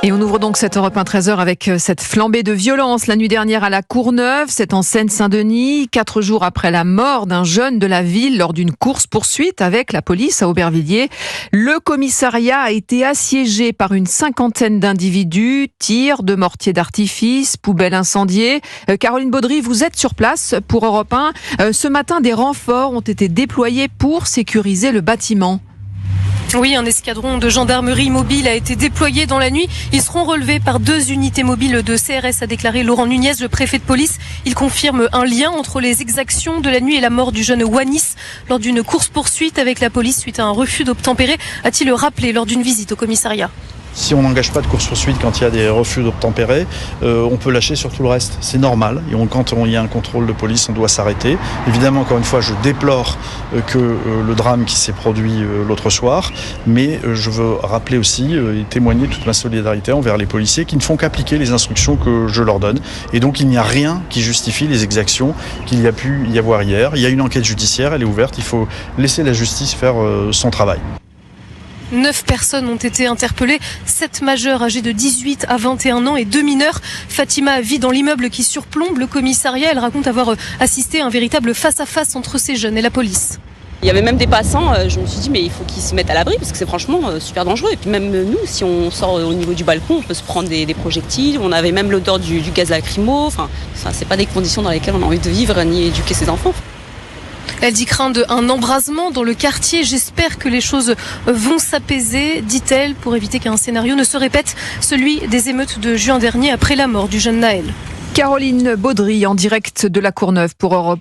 Et on ouvre donc cette Europe 1 13h avec cette flambée de violence la nuit dernière à la Courneuve, c'est en Seine-Saint-Denis, 4 jours après la mort d'un jeune de la ville lors d'une course-poursuite avec la police à Aubervilliers. Le commissariat a été assiégé par une cinquantaine d'individus, tirs de mortiers d'artifice, poubelles incendiées. Caroline Baudry, vous êtes sur place pour Europe 1. Ce matin, des renforts ont été déployés pour sécuriser le bâtiment. Oui, un escadron de gendarmerie mobile a été déployé dans la nuit. Ils seront relevés par 2 unités mobiles de CRS, a déclaré Laurent Nunez, le préfet de police. Il confirme un lien entre les exactions de la nuit et la mort du jeune Wanis lors d'une course-poursuite avec la police suite à un refus d'obtempérer, a-t-il rappelé lors d'une visite au commissariat. Si on n'engage pas de course-poursuite quand il y a des refus d'obtempérer, on peut lâcher sur tout le reste. C'est normal. Et quand il y a un contrôle de police, on doit s'arrêter. Évidemment, encore une fois, je déplore que le drame qui s'est produit l'autre soir. Mais je veux rappeler aussi et témoigner toute ma solidarité envers les policiers qui ne font qu'appliquer les instructions que je leur donne. Et donc, il n'y a rien qui justifie les exactions qu'il y a pu y avoir hier. Il y a une enquête judiciaire, elle est ouverte. Il faut laisser la justice faire son travail. 9 personnes ont été interpellées, 7 majeurs âgés de 18 à 21 ans et 2 mineurs. Fatima vit dans l'immeuble qui surplombe le commissariat. Elle raconte avoir assisté à un véritable face-à-face entre ces jeunes et la police. Il y avait même des passants, je me suis dit mais il faut qu'ils se mettent à l'abri parce que c'est franchement super dangereux. Et puis même nous, si on sort au niveau du balcon, on peut se prendre des projectiles. On avait même l'odeur du gaz lacrymo. Enfin, c'est pas des conditions dans lesquelles on a envie de vivre ni éduquer ses enfants. Elle dit craindre un embrasement dans le quartier. J'espère que les choses vont s'apaiser, dit-elle, pour éviter qu'un scénario ne se répète, celui des émeutes de juin dernier après la mort du jeune Naël. Caroline Baudry en direct de la Courneuve pour Europe.